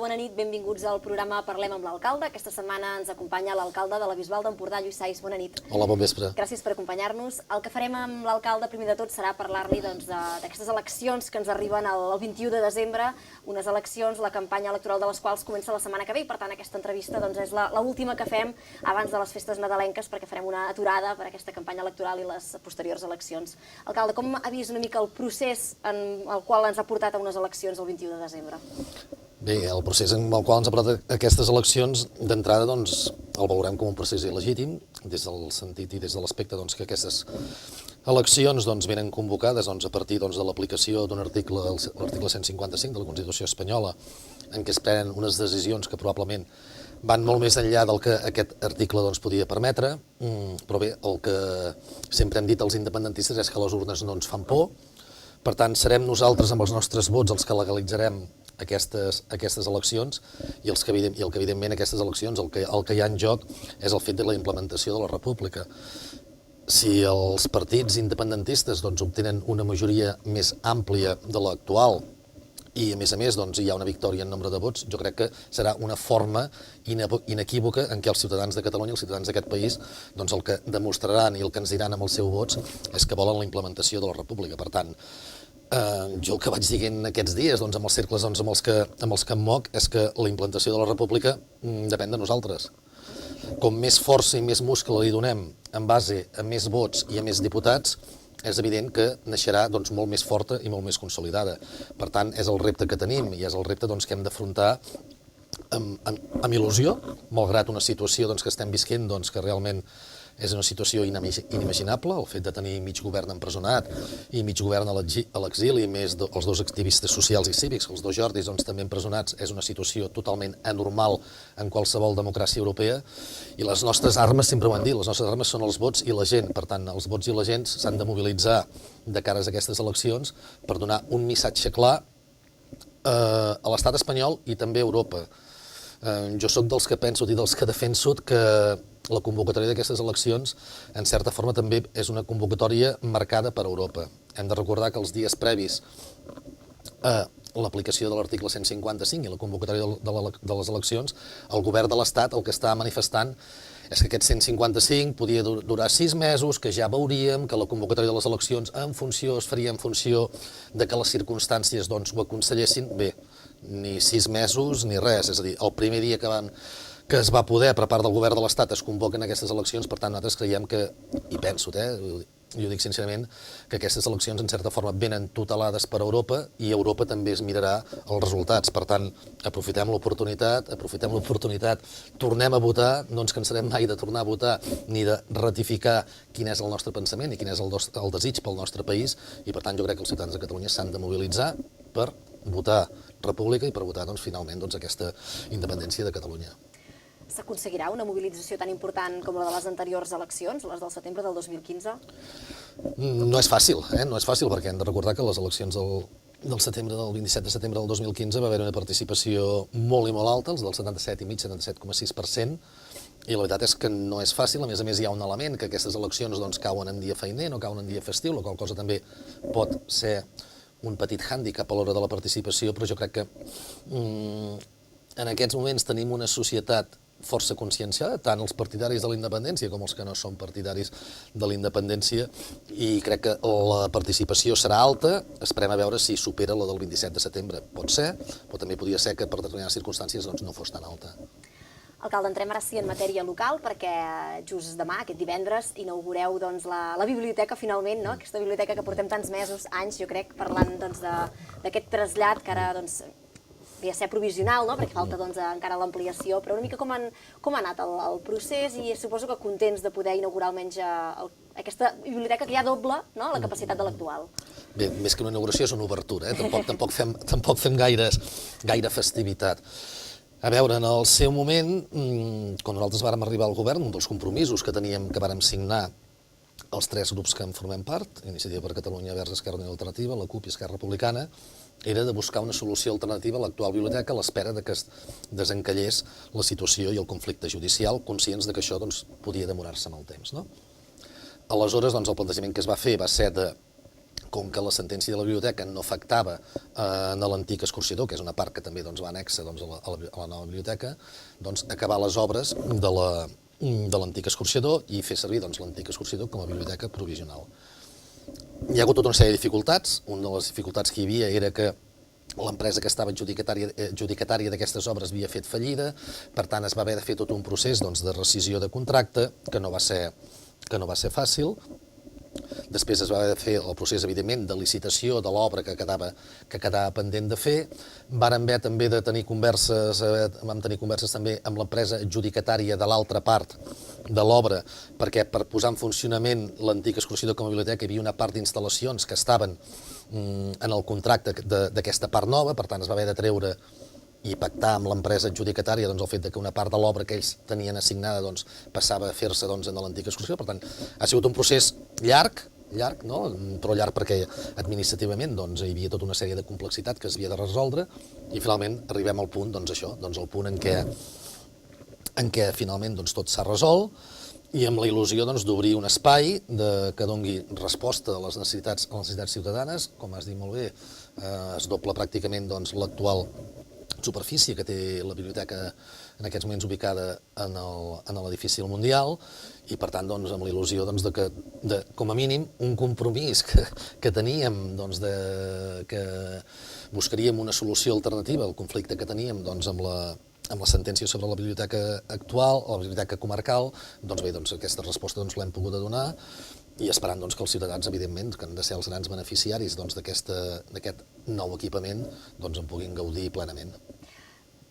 bona nit, benvinguts al programa Parlem amb l'alcalde. Aquesta setmana ens acompanya l'alcalde de la Bisbal d'Empordà, Lluís Sais. Bona nit. Hola, bon vespre. Gràcies per acompanyar-nos. El que farem amb l'alcalde, primer de tot, serà parlar-li d'aquestes eleccions que ens arriben el 21 de desembre, unes eleccions, la campanya electoral de les quals comença la setmana que ve, i per tant aquesta entrevista és l'última que fem abans de les festes nadalenques, perquè farem una aturada per aquesta campanya electoral i les posteriors eleccions. Alcalde, com ha vist una mica el procés en el qual ens ha portat a unes eleccions el 21 de desembre? Bé, el procés en el qual ens ha portat aquestes eleccions, d'entrada, el valorem com un procés il·legítim, des del sentit i des de l'aspecte que aquestes eleccions venen convocades a partir de l'aplicació d'un article, l'article 155 de la Constitució espanyola, en què es prenen unes decisions que probablement van molt més enllà del que aquest article podia permetre, però bé, el que sempre hem dit als independentistes és que les urnes no ens fan por. Per tant, serem nosaltres amb els nostres vots els que legalitzarem aquestes eleccions i el que evidentment aquestes eleccions el que hi ha en joc és el fet de la implementació de la república. Si els partits independentistes obtenen una majoria més àmplia de l'actual i a més hi ha una victòria en nombre de vots, jo crec que serà una forma inequívoca en què els ciutadans de Catalunya, els ciutadans d'aquest país, el que demostraran i el que ens diran amb els seus vots és que volen la implementació de la república. Per tant, jo el que vaig dient aquests dies amb els cercles amb els que em moc és que la implantació de la república depèn de nosaltres. Com més força i més muscle li donem en base a més vots i a més diputats, és evident que naixerà molt més forta i molt més consolidada. Per tant, és el repte que tenim i és el repte que hem d'afrontar amb il·lusió, malgrat una situació que estem visquent que realment és una situació inimaginable, el fet de tenir mig govern empresonat i mig govern a l'exili, més els dos activistes socials i cívics, els dos Jordis també empresonats, és una situació totalment anormal en qualsevol democràcia europea, i les nostres armes, sempre ho hem dit, les nostres armes són els vots i la gent. Per tant, els vots i la gent s'han de mobilitzar de cares a aquestes eleccions per donar un missatge clar a l'estat espanyol i també a Europa. Jo sóc dels que penso i dels que defenso que la convocatòria d'aquestes eleccions, en certa forma, també és una convocatòria marcada per Europa. Hem de recordar que els dies previs a l'aplicació de l'article 155 i la convocatòria de les eleccions, el govern de l'Estat el que està manifestant és que aquest 155 podia durar 6 mesos, que ja veuríem que la convocatòria de les eleccions es faria en funció de que les circumstàncies ho aconsellessin. Bé, ni 6 mesos ni res, és a dir, el primer dia que es va poder per part del govern de l'Estat es convoquen aquestes eleccions. Per tant, nosaltres creiem que, i penso, jo dic sincerament, que aquestes eleccions en certa forma venen tutelades per Europa i Europa també es mirarà els resultats. Per tant, aprofitem l'oportunitat, tornem a votar, no ens cansarem mai de tornar a votar ni de ratificar quin és el nostre pensament i quin és el desig pel nostre país, i per tant jo crec que els ciutadans de Catalunya s'han de mobilitzar per votar república i per votar finalment aquesta independència de Catalunya. S'aconseguirà una mobilització tan important com la de les anteriors eleccions, les del setembre del 2015? No és fàcil, no és fàcil, perquè hem de recordar que les eleccions del 27 de setembre del 2015 va haver una participació molt i molt alta, els del 77,5, 77,6%, i la veritat és que no és fàcil. A més hi ha un element, que aquestes eleccions cauen en dia feiner, no cauen en dia festiu, la qual cosa també pot ser un petit hàndicap a l'hora de la participació, però jo crec que en aquests moments tenim una societat força conscienciada, tant els partidaris de la independència com els que no són partidaris de la independència, i crec que la participació serà alta. Esperem a veure si supera la del 27 de setembre. Pot ser, però també podria ser que per determinades circumstàncies no fos tan alta. Alcalde, entrem ara sí en matèria local, perquè just demà, aquest divendres, inaugureu la biblioteca finalment, aquesta biblioteca que portem tants mesos, anys, jo crec, parlant d'aquest trasllat que ara ve a ser provisional, perquè falta encara l'ampliació, però una mica com ha anat el procés, i suposo que contents de poder inaugurar almenys aquesta biblioteca que ja dobla la capacitat de l'actual. Bé, més que una inauguració és una obertura, tampoc fem gaire festivitat. A veure, en el seu moment, quan nosaltres vàrem arribar al govern, un dels compromisos que vàrem signar els 3 grups que en formem part, Iniciativa per Catalunya Verds, Esquerra Unida i Alternativa, la CUP i Esquerra Republicana, era de buscar una solució alternativa a l'actual biblioteca a l'espera que es desencallés la situació i el conflicte judicial, conscients que això podia demorar-se en el temps. Aleshores, el plantejament que es va fer va ser de com que la sentència de la biblioteca no afectava en l'antic escorxador, que és una part que també va anexa a la nova biblioteca, acabar les obres de l'antic escorxador i fer servir l'antic escorxador com a biblioteca provisional. Hi ha hagut tota una sèrie de dificultats. Una de les dificultats que hi havia era que l'empresa que estava adjudicatària d'aquestes obres havia fet fallida, per tant es va haver de fer tot un procés de rescisió de contracte que no va ser fàcil. Després es va haver de fer el procés, evidentment, de licitació de l'obra que quedava pendent de fer. Vam tenir converses també amb l'empresa adjudicatària de l'altra part de l'obra, perquè per posar en funcionament l'antic escorxador com a biblioteca hi havia una part d'instal·lacions que estaven en el contracte d'aquesta part nova, per tant es va haver de treure i pactar amb l'empresa adjudicatària el fet que una part de l'obra que ells tenien assignada passava a fer-se en l'antic escorxador. Per tant, ha sigut un procés llarg, però llarg perquè administrativament hi havia tota una sèrie de complexitat que es havia de resoldre i finalment arribem al punt, al punt en què finalment tot s'ha resolt i amb la il·lusió d'obrir un espai que doni resposta a les necessitats ciutadanes. Com has dit molt bé, es dobla pràcticament l'actual superfície que té la biblioteca en aquests moments ubicada en l'edifici del Mundial i per tant amb la il·lusió de com a mínim un compromís que teníem que buscaríem una solució alternativa al conflicte que teníem amb la sentència sobre la biblioteca actual, la biblioteca comarcal. Aquesta resposta l'hem pogut donar i esperant que els ciutadans, evidentment, que han de ser els grans beneficiaris d'aquest nou equipament, en puguin gaudir plenament.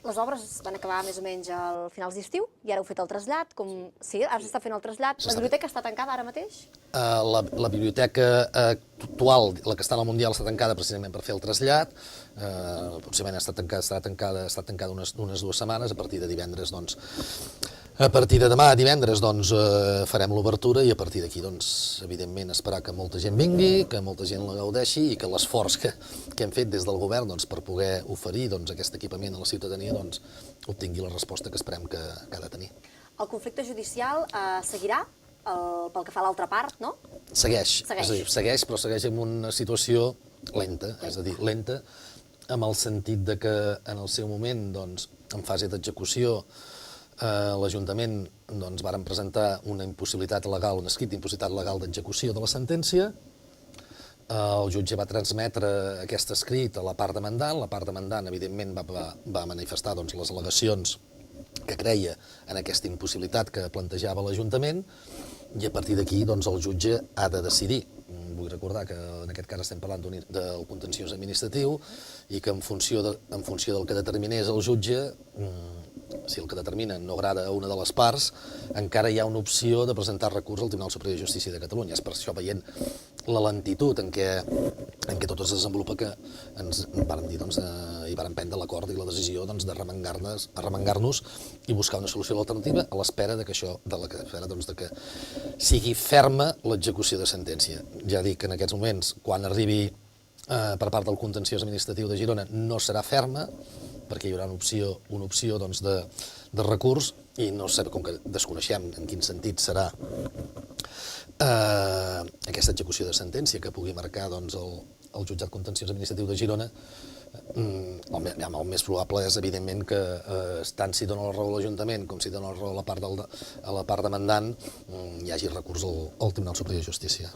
Les obres van acabar més o menys al finals d'estiu i ara heu fet el trasllat. Sí, ara s'està fent el trasllat. La biblioteca està tancada ara mateix? La biblioteca actual, la que està al Mundial, està tancada precisament per fer el trasllat. Aproximadament estarà tancada unes 2 setmanes. A partir de divendres, a partir de demà, divendres, farem l'obertura i a partir d'aquí, evidentment, esperar que molta gent vingui, que molta gent la gaudeixi i que l'esforç que hem fet des del govern per poder oferir aquest equipament a la ciutadania obtingui la resposta que esperem que ha de tenir. El conflicte judicial seguirà pel que fa a l'altra part, no? Segueix, però segueix en una situació lenta, és a dir, lenta en el sentit que en el seu moment, en fase d'execució, l'Ajuntament varen presentar una impossibilitat legal, un escrit d'impossibilitat legal d'execució de la sentència. El jutge va transmetre aquest escrit a la part demandant. La part demandant, evidentment, va manifestar les al·legacions que creia en aquesta impossibilitat que plantejava l'Ajuntament i a partir d'aquí el jutge ha de decidir. Vull recordar que en aquest cas estem parlant del contenciós administratiu i que en funció del que determinés el jutge, si el que determina no agrada a una de les parts, encara hi ha una opció de presentar recurs al Tribunal Superior de Justícia de Catalunya. És per això, veient la lentitud en què tot es desenvolupa, que ens vàrem dir i vàrem prendre l'acord i la decisió de arremangar-nos i buscar una solució alternativa a l'espera que sigui ferma l'execució de sentència. Ja dic que en aquests moments, quan arribi per part del contenciós administratiu de Girona, no serà ferma, perquè hi haurà una opció de recurs i no sé, com que desconeixem en quin sentit serà aquesta execució de sentència que pugui marcar el jutjat contenciós administratiu de Girona, el més probable és, evidentment, que tant si dona la raó a l'Ajuntament com si dona la raó a la part demandant hi hagi recurs al Tribunal Superior de Justícia.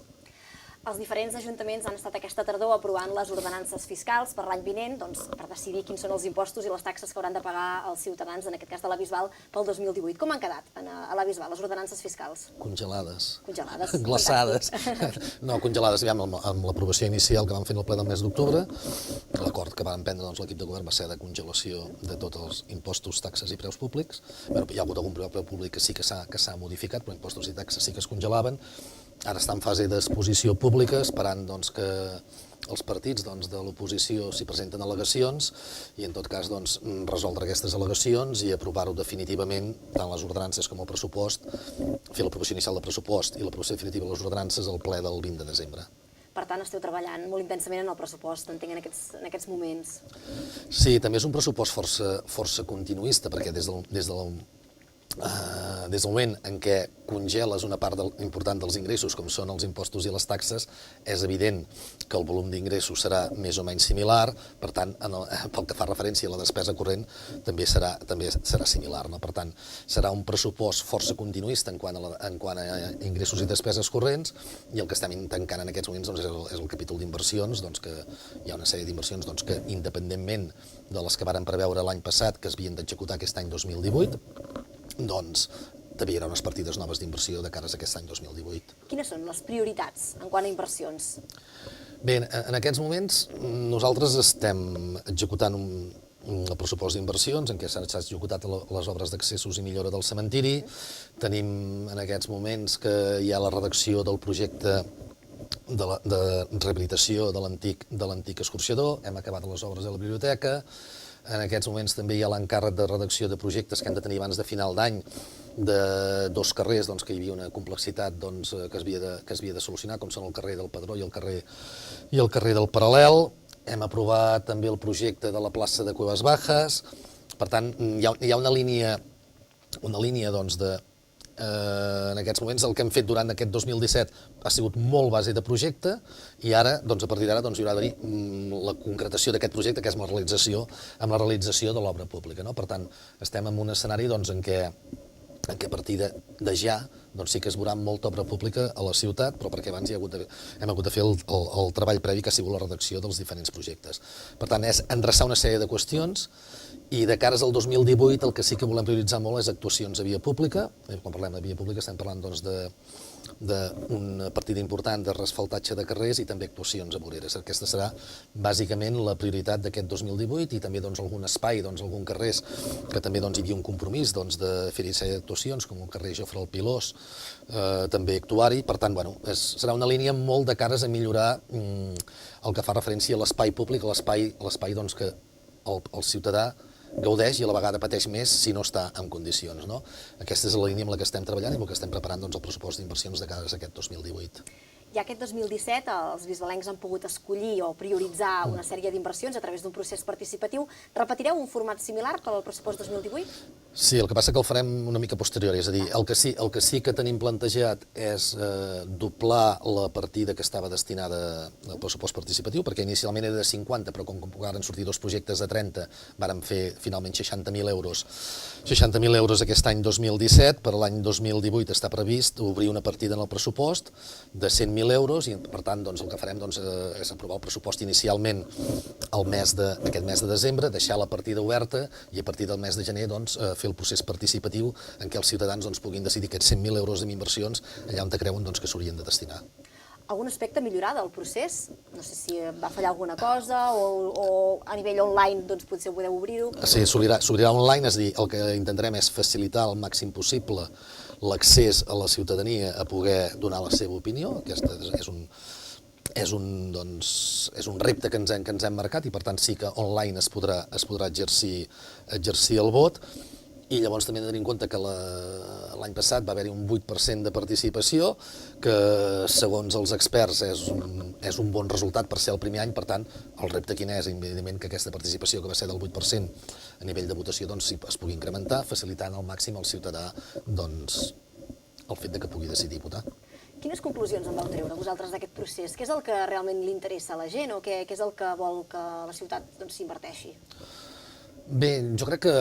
Els diferents ajuntaments han estat aquesta tardor aprovant les ordenances fiscals per l'any vinent per decidir quins són els impostos i les taxes que hauran de pagar els ciutadans, en aquest cas de la Bisbal, pel 2018. Com han quedat a la Bisbal, les ordenances fiscals? Congelades. Congelades. Glaçades. No, congelades, amb l'aprovació inicial que vam fer en el ple del mes d'octubre. L'acord que vam prendre l'equip de govern va ser de congelació de tots els impostos, taxes i preus públics. Hi ha hagut algun preu públic que sí que s'ha modificat, però impostos i taxes sí que es congelaven. Ara està en fase d'exposició pública, esperant que els partits de l'oposició s'hi presenten al·legacions i, en tot cas, resoldre aquestes al·legacions i aprovar-ho definitivament, tant les ordenances com el pressupost, fer l'aprovació inicial del pressupost i l'aprovació definitiva de les ordenances al ple del 20 de desembre. Per tant, esteu treballant molt intensament en el pressupost, entenc, en aquests moments. Sí, també és un pressupost força continuista, perquè des del des del moment en què congeles una part important dels ingressos, com són els impostos i les taxes, és evident que el volum d'ingressos serà més o menys similar, per tant, pel que fa referència a la despesa corrent, també serà similar. No? Per tant, serà un pressupost força continuista en quant a ingressos i despeses corrents, i el que estem tancant en aquests moments és el capítol d'inversions, que hi ha una sèrie d'inversions que, independentment de les que varen preveure l'any passat, que es havien d'executar aquest any 2018, doncs també hi haurà unes partides noves d'inversió de cares a aquest any 2018. Quines són les prioritats en quant a inversions? Bé, en aquests moments nosaltres estem executant el pressupost d'inversions en què s'han executat les obres d'accessos i millora del cementiri. Tenim en aquests moments que hi ha la redacció del projecte de rehabilitació de l'antic escorxador, hem acabat les obres de la biblioteca. En aquests moments també hi ha l'encàrrec de redacció de projectes que hem de tenir abans de final d'any de dos carrers que hi havia una complexitat que es havia de solucionar, com són el carrer del Pedró i el carrer del Paral·lel. Hem aprovat també el projecte de la plaça de Cuevas Bajas. Per tant, hi ha una línia en aquests moments el que hem fet durant aquest 2017 ha sigut molt base de projecte i ara, a partir d'ara, hi haurà d'haver la concretació d'aquest projecte, que és amb la realització de l'obra pública. Per tant, estem en un escenari en què a partir de ja sí que es veurà molta obra pública a la ciutat, però perquè abans hem hagut de fer el treball previ que ha sigut la redacció dels diferents projectes. Per tant, és endreçar una sèrie de qüestions i de cares al 2018 el que sí que volem prioritzar molt és actuacions a via pública. Quan parlem de via pública estem parlant d'una partida important de reasfaltatge de carrers i també actuacions a voreres. Aquesta serà bàsicament la prioritat d'aquest 2018 i també algun espai, algun carrers que també hi havia un compromís de fer-hi sèrie d'actuacions, com el carrer Jofre el Pilós, també actuar-hi. Per tant, serà una línia molt de cares a millorar el que fa referència a l'espai públic, a l'espai que el ciutadà gaudeix i a la vegada pateix més si no està en condicions. Aquesta és la línia amb la que estem treballant i amb la que estem preparant el pressupost d'inversions de cares a aquest 2018. Ja aquest 2017 els bisbalencs han pogut escollir o prioritzar una sèrie d'inversions a través d'un procés participatiu. Repetireu un format similar per al pressupost 2018? Sí, el que passa que el farem una mica posterior, és a dir, el que sí que tenim plantejat és doblar la partida que estava destinada al pressupost participatiu, perquè inicialment era de 50, però com varen sortir dos projectes de 30, vàrem fer finalment 60.000 euros. 60.000 euros aquest any 2017, per l'any 2018 està previst obrir una partida en el pressupost de 100.000 euros i, per tant, el que farem és aprovar el pressupost inicialment aquest mes de desembre, deixar la partida oberta i a partir del mes de gener fer el procés participatiu en què els ciutadans puguin decidir aquests 100.000 euros d'inversions allà on creuen que s'haurien de destinar. Algun aspecte a millorar del procés? No sé si va fallar alguna cosa o a nivell online potser podeu obrir-ho? Sí, s'obrirà online, és a dir, el que intentarem és facilitar al màxim possible l'accés a la ciutadania a poder donar la seva opinió. Aquest és un repte que ens hem marcat i per tant sí que online es podrà exercir el vot. I llavors també hem de tenir en compte que l'any passat va haver-hi un 8% de participació, que segons els experts és un bon resultat per ser el primer any. Per tant, el repte quin és? Evidentment que aquesta participació que va ser del 8% a nivell de votació es pugui incrementar, facilitant al màxim al ciutadà el fet que pugui decidir votar. Quines conclusions en vau treure vosaltres d'aquest procés? Què és el que realment li interessa a la gent o què és el que vol que la ciutat s'inverteixi? Bé, jo crec que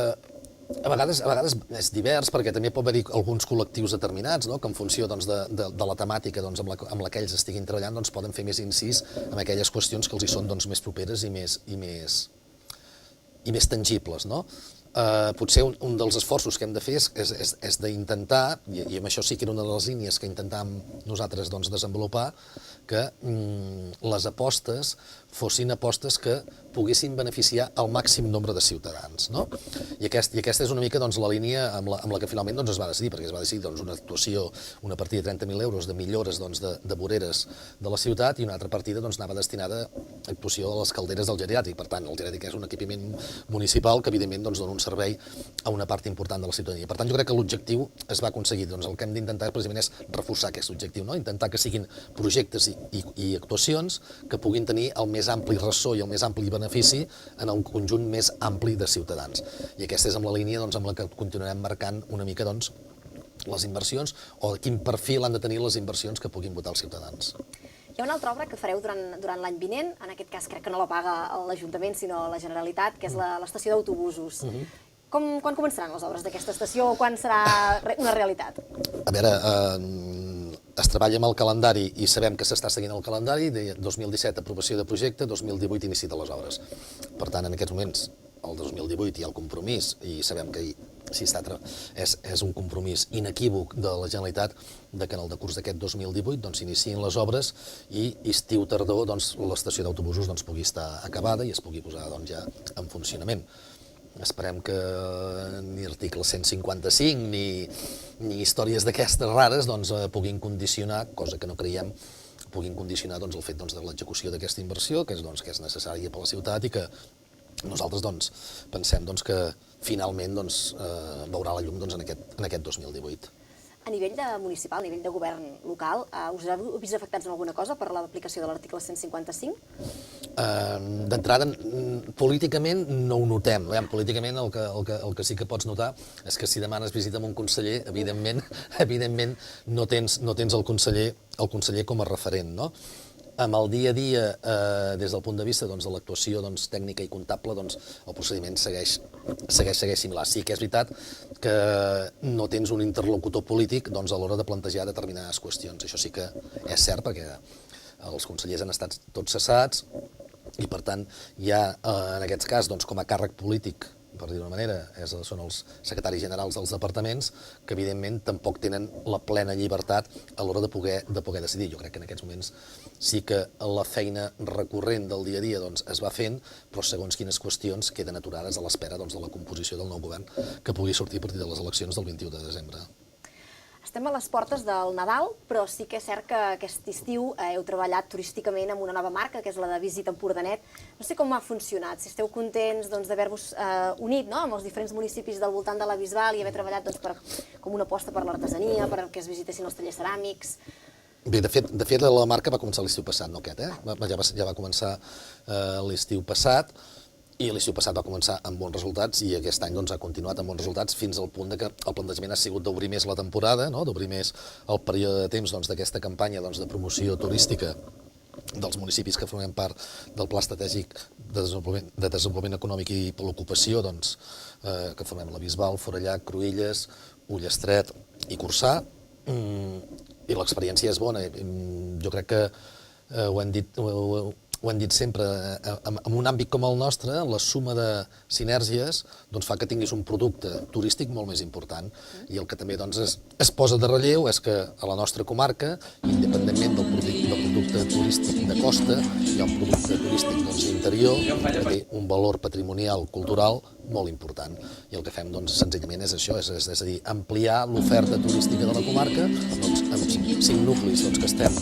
a vegades és divers, perquè també pot haver-hi alguns col·lectius determinats que en funció de la temàtica amb la que ells estiguin treballant poden fer més incís en aquelles qüestions que els hi són més properes i més tangibles. Potser un dels esforços que hem de fer és d'intentar, i amb això sí que era una de les línies que intentàvem nosaltres desenvolupar, que les apostes fossin apostes que poguessin beneficiar el màxim nombre de ciutadans. I aquesta és una mica la línia amb la que finalment es va decidir, perquè es va decidir una actuació, una partida de 30.000 euros de millores de voreres de la ciutat i una altra partida anava destinada a actuació de les calderes del geriàtric. Per tant, el geriàtric és un equipament municipal que evidentment dona un servei a una part important de la ciutadania. Per tant, jo crec que l'objectiu es va aconseguir. El que hem d'intentar precisament és reforçar aquest objectiu, intentar que siguin projectes i actuacions que puguin tenir el més ampli ressò i el més ampli benefici en un conjunt més ampli de ciutadans. I aquesta és la línia amb la que continuarem marcant una mica les inversions o quin perfil han de tenir les inversions que puguin votar els ciutadans. Hi ha una altra obra que fareu durant l'any vinent, en aquest cas crec que no la paga l'Ajuntament sinó la Generalitat, que és l'estació d'autobusos. Quan començaran les obres d'aquesta estació o quan serà una realitat? A veure, es treballa amb el calendari i sabem que s'està seguint el calendari, de 2017 aprovació de projecte, 2018 inici de les obres. Per tant, en aquests moments, el 2018 hi ha el compromís i sabem que és un compromís inequívoc de la Generalitat de que en el decurs d'aquest 2018 s'iniciïn les obres i estiu-tardor l'estació d'autobusos pugui estar acabada i es pugui posar ja en funcionament. Esperem que ni article 155 ni històries d'aquestes rares puguin condicionar, cosa que no creiem, puguin condicionar el fet de l'execució d'aquesta inversió, que és necessària per a la ciutat i que nosaltres pensem que finalment veurà la llum en aquest 2018. A nivell municipal, a nivell de govern local, us heu vist afectats en alguna cosa per l'aplicació de l'article 155? D'entrada, políticament no ho notem. Políticament el que sí que pots notar és que si demanes visita amb un conseller, evidentment no tens el conseller com a referent, no? Amb el dia a dia, des del punt de vista de l'actuació tècnica i comptable, el procediment segueix similar. Sí que és veritat que no tens un interlocutor polític a l'hora de plantejar determinades qüestions. Això sí que és cert perquè els consellers han estat tots cessats i, per tant, hi ha, en aquest cas, com a càrrec polític, per dir-ho d'una manera, són els secretaris generals dels departaments que, evidentment, tampoc tenen la plena llibertat a l'hora de poder decidir. Jo crec que en aquests moments sí que la feina recurrent del dia a dia es va fent, però segons quines qüestions queden aturades a l'espera de la composició del nou govern que pugui sortir a partir de les eleccions del 21 de desembre. Estem a les portes del Nadal, però sí que és cert que aquest estiu heu treballat turísticament amb una nova marca, que és la de Visit Empordanet. No sé com ha funcionat, si esteu contents d'haver-vos unit amb els diferents municipis del voltant de la Bisbal i haver treballat com una aposta per l'artesania, perquè es visitessin els tallers ceràmics. Bé, de fet, la marca va començar l'estiu passat, no aquest, ja va començar l'estiu passat, i l'estiu passat va començar amb bons resultats i aquest any ha continuat amb bons resultats fins al punt que el plantejament ha sigut d'obrir més la temporada, d'obrir més el període de temps d'aquesta campanya de promoció turística dels municipis que formem part del Pla Estratègic de Desenvolupament Econòmic i per l'Ocupació, que formem la Bisbal, Forallac, Cruïlles, Ullastret i Corçà, i l'experiència és bona. Jo crec que ho hem dit sempre, en un àmbit com el nostre, la suma de sinergies fa que tinguis un producte turístic molt més important. I el que també es posa de relleu és que a la nostra comarca, independentment del producte turístic de costa, hi ha un producte turístic interior que té un valor patrimonial, cultural, molt important. I el que fem senzillament és això, és a dir, ampliar l'oferta turística de la comarca amb 5 nuclis que estem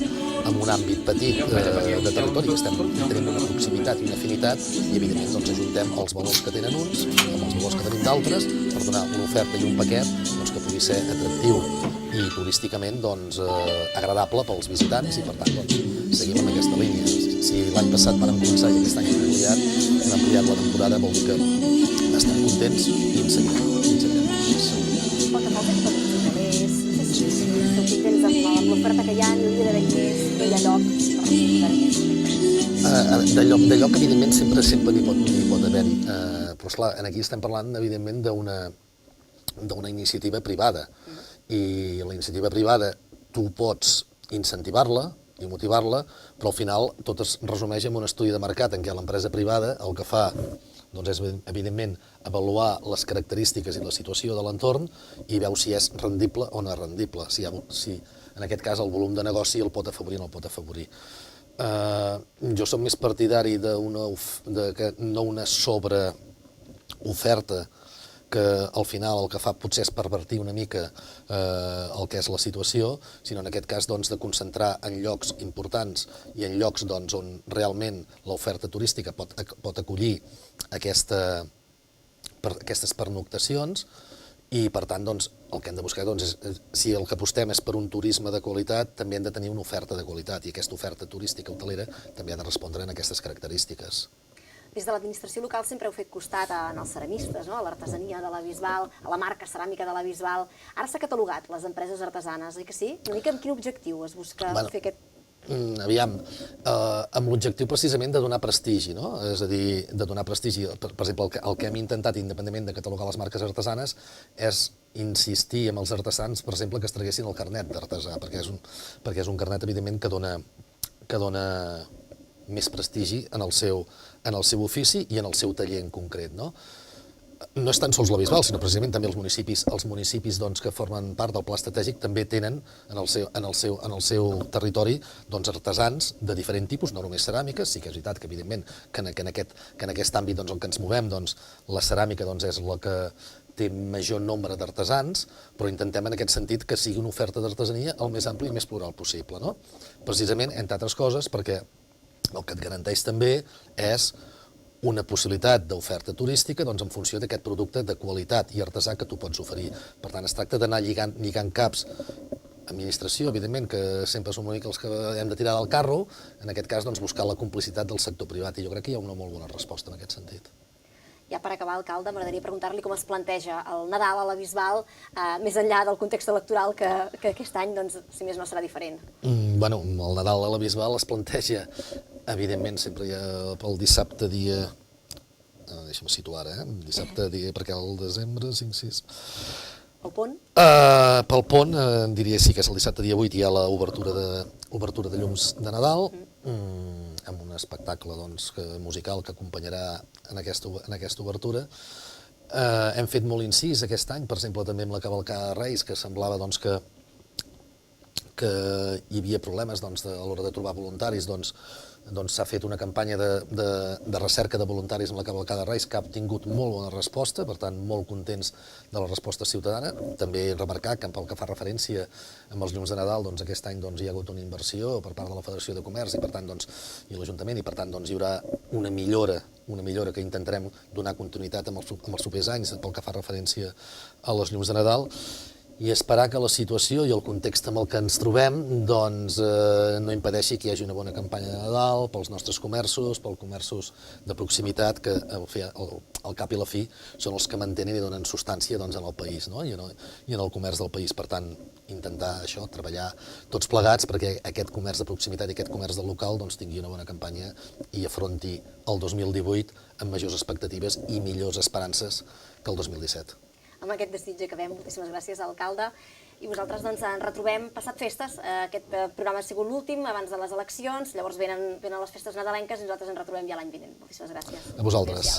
en un àmbit petit de territori, que tenim una proximitat i una afinitat i, evidentment, ajuntem els valors que tenen uns amb els valors que tenim d'altres per donar una oferta i un paquet que pugui ser atractiu i turísticament agradable pels visitants i, per tant, seguim amb aquesta línia. Si l'any passat vam començar i aquest any hem ampliat la temporada, vol dir que estem contents i en seguirem. Pel que fa al fet de talers, no sé si esteu contents amb l'oferta que hi ha, n'hi hauria d'haver més, no hi ha lloc per posar-hi més. De lloc, evidentment, sempre n'hi pot haver-hi, però, esclar, aquí estem parlant, evidentment, d'una iniciativa privada, i la iniciativa privada tu pots incentivar-la i motivar-la, però al final tot es resumeix en un estudi de mercat en què l'empresa privada el que fa és, evidentment, avaluar les característiques i la situació de l'entorn i veu si és rendible o no és rendible, si en aquest cas el volum de negoci el pot afavorir o no el pot afavorir. Jo soc més partidari de no una sobreoferta que al final el que fa potser és pervertir una mica el que és la situació, sinó en aquest cas de concentrar en llocs importants i en llocs on realment l'oferta turística pot acollir aquestes pernoctacions i, per tant, el que hem de buscar és, si el que apostem és per un turisme de qualitat, també hem de tenir una oferta de qualitat i aquesta oferta turística hotelera també ha de respondre en aquestes característiques. des de l'administració local sempre heu fet costat als ceramistes, no? A l'artesania de la Bisbal, a la marca ceràmica de la Bisbal. Ara s'ha catalogat les empreses artesanes, oi que sí? Una mica amb quin objectiu es busca fer aquest... Aviam, amb l'objectiu precisament de donar prestigi, no? És a dir, de donar prestigi. Per exemple, el que hem intentat, independentment de catalogar les marques artesanes, és insistir amb els artesans, per exemple, que es traguessin el carnet d'artesà, perquè és un carnet, evidentment, que dona més prestigi en el seu ofici i en el seu taller en concret, no? No és tan sols la Bisbal, sinó precisament també els municipis doncs, que formen part del pla estratègic també tenen en el seu territori doncs, artesans de diferent tipus, no només ceràmiques. Sí que és veritat que, evidentment, que en aquest àmbit doncs, en què ens movem, doncs, la ceràmica doncs, és la que té major nombre d'artesans, però intentem en aquest sentit que sigui una oferta d'artesania el més ampli i més plural possible, no? Precisament, entre altres coses, perquè el que et garanteix també és una possibilitat d'oferta turística doncs, en funció d'aquest producte de qualitat i artesà que tu pots oferir. Per tant, es tracta d'anar lligant caps. Administració, evidentment, que sempre som els que hem de tirar del carro, en aquest cas doncs, buscar la complicitat del sector privat, i jo crec que hi ha una molt bona resposta en aquest sentit. Ja per acabar, alcalde, m'agradaria preguntar-li com es planteja el Nadal a la Bisbal, més enllà del context electoral, que aquest any, doncs, si més no, serà diferent. Bueno, el Nadal a la Bisbal es planteja, evidentment, sempre hi ha pel dissabte dia... Deixa'm situar ara, dissabte dia... perquè el desembre, 5-6... El pont? Pel pont, diria sí que és el dissabte dia 8, hi ha l'obertura de llums de Nadal, amb un espectacle doncs, musical que acompanyarà en aquesta obertura. Hem fet molt incís aquest any, per exemple, també amb la cavalcada de Reis, que semblava doncs, que hi havia problemes doncs, a l'hora de trobar voluntaris, doncs s'ha fet una campanya de recerca de voluntaris amb la cavalcada de Reis que ha obtingut molt bona resposta, per tant, molt contents de la resposta ciutadana. També remarcar que pel que fa referència amb els llums de Nadal, doncs, aquest any doncs, hi ha hagut una inversió per part de la Federació de Comerç i, per tant, doncs, i l'Ajuntament, i per tant doncs, hi haurà una millora que intentarem donar continuïtat en els propers anys pel que fa referència a les llums de Nadal, i esperar que la situació i el context amb el que ens trobem doncs, no impedeixi que hi hagi una bona campanya de Nadal pels nostres comerços, pels comerços de proximitat, que al cap i la fi són els que mantenen i donen substància doncs, en el país, no? I en el comerç del país. Per tant, intentar això, treballar tots plegats perquè aquest comerç de proximitat i aquest comerç del local doncs, tingui una bona campanya i afronti el 2018 amb majors expectatives i millors esperances que el 2017. Amb aquest desig acabem. Moltíssimes gràcies, alcalde. I vosaltres doncs, ens retrobem passat festes. Aquest programa ha sigut l'últim abans de les eleccions, llavors venen les festes nadalenques i nosaltres ens retrobem ja l'any vinent. Moltíssimes gràcies. A vosaltres.